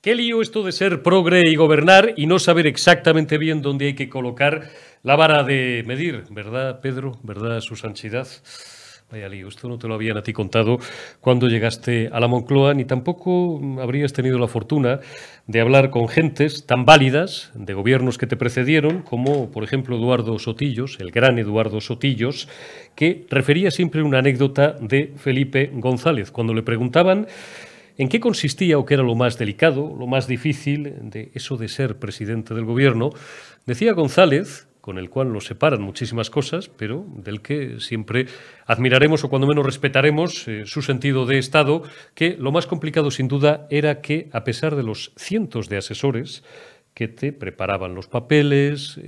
Qué lío esto de ser progre y gobernar y no saber exactamente bien dónde hay que colocar la vara de medir, ¿verdad, Pedro? ¿Verdad, su santidad? Vaya lío, esto no te lo habían a ti contado cuando llegaste a la Moncloa, ni tampoco habrías tenido la fortuna de hablar con gentes tan válidas de gobiernos que te precedieron, como por ejemplo Eduardo Sotillos, el gran Eduardo Sotillos, que refería siempre una anécdota de Felipe González. Cuando le preguntaban ¿en qué consistía o qué era lo más delicado, lo más difícil de eso de ser presidente del gobierno? Decía González, con el cual nos separan muchísimas cosas, pero del que siempre admiraremos o cuando menos respetaremos su sentido de Estado, que lo más complicado sin duda era que, a pesar de los cientos de asesores que te preparaban los papeles,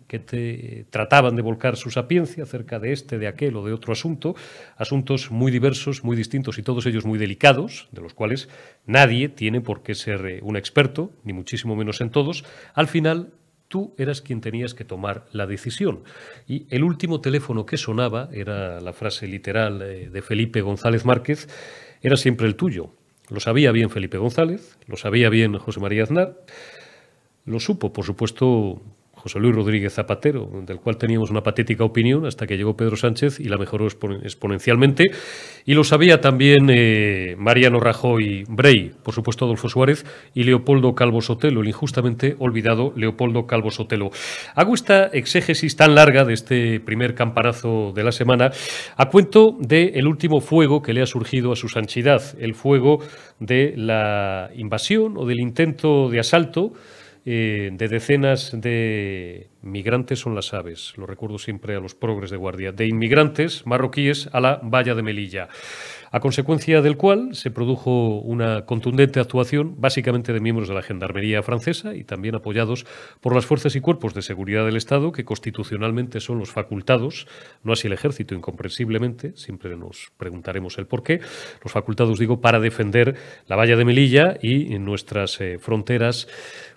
que te trataban de volcar su sapiencia acerca de este, de aquel o de otro asunto, asuntos muy diversos, muy distintos y todos ellos muy delicados, de los cuales nadie tiene por qué ser un experto, ni muchísimo menos en todos, al final tú eras quien tenías que tomar la decisión. Y el último teléfono que sonaba, era la frase literal de Felipe González Márquez, era siempre el tuyo. Lo sabía bien Felipe González, lo sabía bien José María Aznar. Lo supo, por supuesto, José Luis Rodríguez Zapatero, del cual teníamos una patética opinión hasta que llegó Pedro Sánchez y la mejoró exponencialmente. Y lo sabía también Mariano Rajoy Brey, por supuesto Adolfo Suárez y Leopoldo Calvo Sotelo, el injustamente olvidado Leopoldo Calvo Sotelo. Hago esta exégesis tan larga de este primer campanazo de la semana a cuento del último fuego que le ha surgido a su santidad, el fuego de la invasión o del intento de asalto de decenas de migrantes, son las aves, lo recuerdo siempre a los progres de guardia, de inmigrantes marroquíes a la valla de Melilla, a consecuencia del cual se produjo una contundente actuación básicamente de miembros de la Gendarmería francesa y también apoyados por las fuerzas y cuerpos de seguridad del Estado, que constitucionalmente son los facultados, no así el Ejército, incomprensiblemente, siempre nos preguntaremos el porqué, los facultados, digo, para defender la valla de Melilla y nuestras fronteras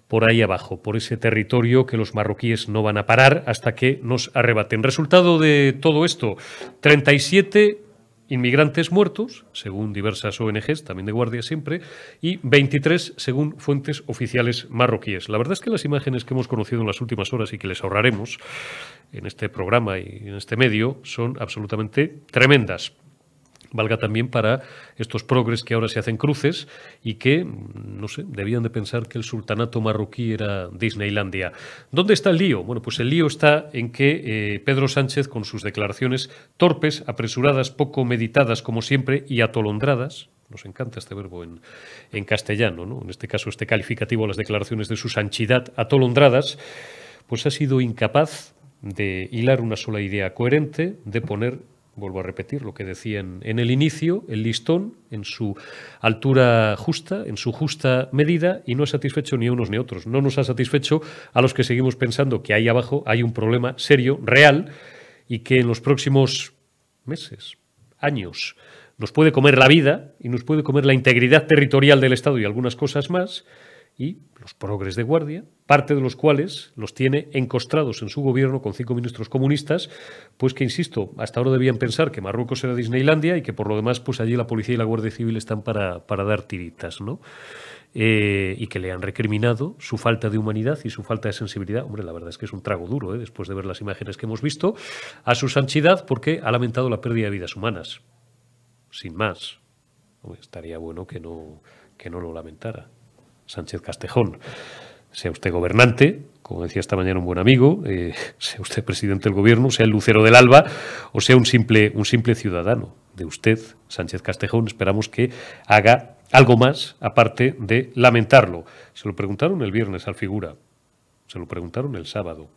por ahí abajo, por ese territorio que los marroquíes no van a parar hasta que nos arrebaten. Resultado de todo esto, 37 inmigrantes muertos, según diversas ONGs, también de guardia siempre, y 23 según fuentes oficiales marroquíes. La verdad es que las imágenes que hemos conocido en las últimas horas y que les ahorraremos en este programa y en este medio son absolutamente tremendas. Valga también para estos progres que ahora se hacen cruces y que, no sé, debían de pensar que el sultanato marroquí era Disneylandia. ¿Dónde está el lío? Bueno, pues el lío está en que Pedro Sánchez, con sus declaraciones torpes, apresuradas, poco meditadas como siempre y atolondradas, nos encanta este verbo en castellano, ¿no? En este caso este calificativo a las declaraciones de su santidad atolondradas, pues ha sido incapaz de hilar una sola idea coherente, de poner, vuelvo a repetir lo que decía en el inicio, el listón en su altura justa, en su justa medida, y no ha satisfecho ni a unos ni a otros. No nos ha satisfecho a los que seguimos pensando que ahí abajo hay un problema serio, real, y que en los próximos meses, años, nos puede comer la vida y nos puede comer la integridad territorial del Estado y algunas cosas más, y los progres de guardia, parte de los cuales los tiene encostrados en su gobierno con 5 ministros comunistas, pues que, insisto, hasta ahora debían pensar que Marruecos era Disneylandia y que por lo demás pues allí la policía y la Guardia Civil están para dar tiritas, ¿no? Y que le han recriminado su falta de humanidad y su falta de sensibilidad. Hombre, la verdad es que es un trago duro, después de ver las imágenes que hemos visto, a su santidad, porque ha lamentado la pérdida de vidas humanas. Sin más. Hombre, estaría bueno que no lo lamentara. Sánchez Castejón, sea usted gobernante, como decía esta mañana un buen amigo, sea usted presidente del gobierno, sea el lucero del alba o sea un simple ciudadano. De usted, Sánchez Castejón, esperamos que haga algo más aparte de lamentarlo. Se lo preguntaron el viernes al Figura, se lo preguntaron el sábado.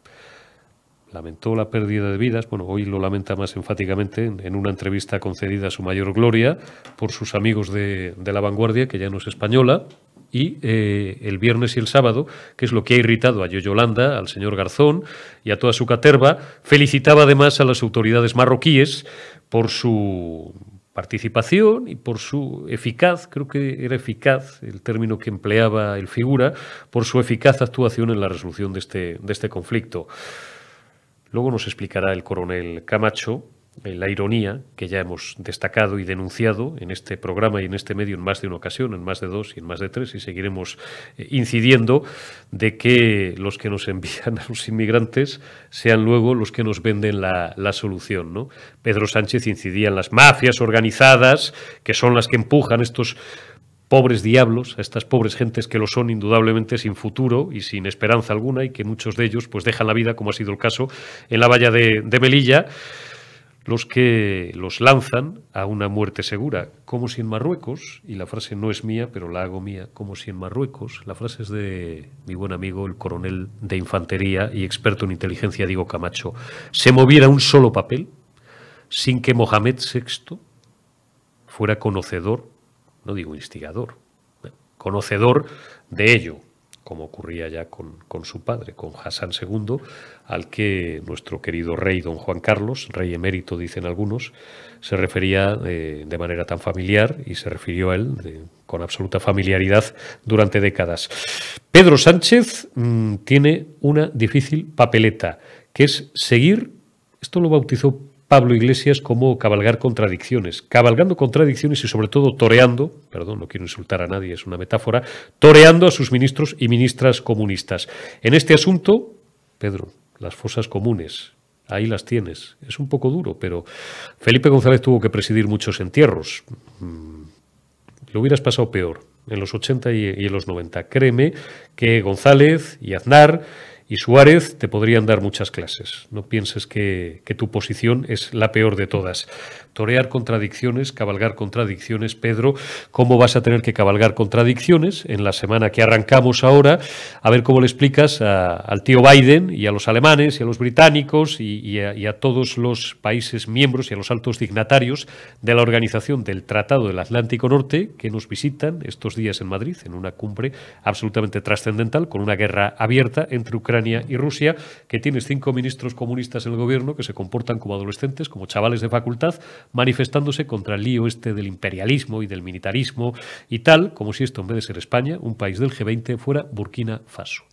Lamentó la pérdida de vidas, bueno, hoy lo lamenta más enfáticamente en una entrevista concedida a su mayor gloria por sus amigos de La Vanguardia, que ya no es española, y el viernes y el sábado, que es lo que ha irritado a Yolanda, al señor Garzón y a toda su caterva, felicitaba además a las autoridades marroquíes por su participación y por su eficaz, creo que era eficaz el término que empleaba el Figura, por su eficaz actuación en la resolución de este conflicto. Luego nos explicará el coronel Camacho la ironía que ya hemos destacado y denunciado en este programa y en este medio en más de una ocasión, en más de dos y en más de tres, y seguiremos incidiendo de que los que nos envían a los inmigrantes sean luego los que nos venden la solución, ¿no? Pedro Sánchez incidía en las mafias organizadas, que son las que empujan estos pobres diablos, a estas pobres gentes que lo son indudablemente sin futuro y sin esperanza alguna, y que muchos de ellos pues dejan la vida, como ha sido el caso en la valla de Melilla, los que los lanzan a una muerte segura, como si en Marruecos, y la frase no es mía, pero la hago mía, como si en Marruecos, la frase es de mi buen amigo, el coronel de infantería y experto en inteligencia, Diego Camacho, se moviera un solo papel sin que Mohamed VI fuera conocedor, no digo instigador, conocedor de ello, como ocurría ya con su padre, con Hassan II, al que nuestro querido rey don Juan Carlos, rey emérito dicen algunos, se refería de manera tan familiar y se refirió a él con absoluta familiaridad durante décadas. Pedro Sánchez tiene una difícil papeleta, que es seguir, esto lo bautizó Pablo Iglesias, como cabalgar contradicciones, cabalgando contradicciones y sobre todo toreando, perdón, no quiero insultar a nadie, es una metáfora, toreando a sus ministros y ministras comunistas. En este asunto, Pedro, las fosas comunes, ahí las tienes. Es un poco duro, pero Felipe González tuvo que presidir muchos entierros. Lo hubieras pasado peor en los 80 y en los 90. Créeme que González y Aznar y Suárez te podrían dar muchas clases. No pienses que tu posición es la peor de todas. Torear contradicciones, cabalgar contradicciones. Pedro, ¿cómo vas a tener que cabalgar contradicciones en la semana que arrancamos ahora? A ver cómo le explicas al tío Biden y a los alemanes y a los británicos y a todos los países miembros y a los altos dignatarios de la Organización del Tratado del Atlántico Norte que nos visitan estos días en Madrid, en una cumbre absolutamente trascendental, con una guerra abierta entre Ucrania y Rusia, que tienes 5 ministros comunistas en el gobierno que se comportan como adolescentes, como chavales de facultad, manifestándose contra el lío este del imperialismo y del militarismo y tal, como si esto, en vez de ser España, un país del G20, fuera Burkina Faso.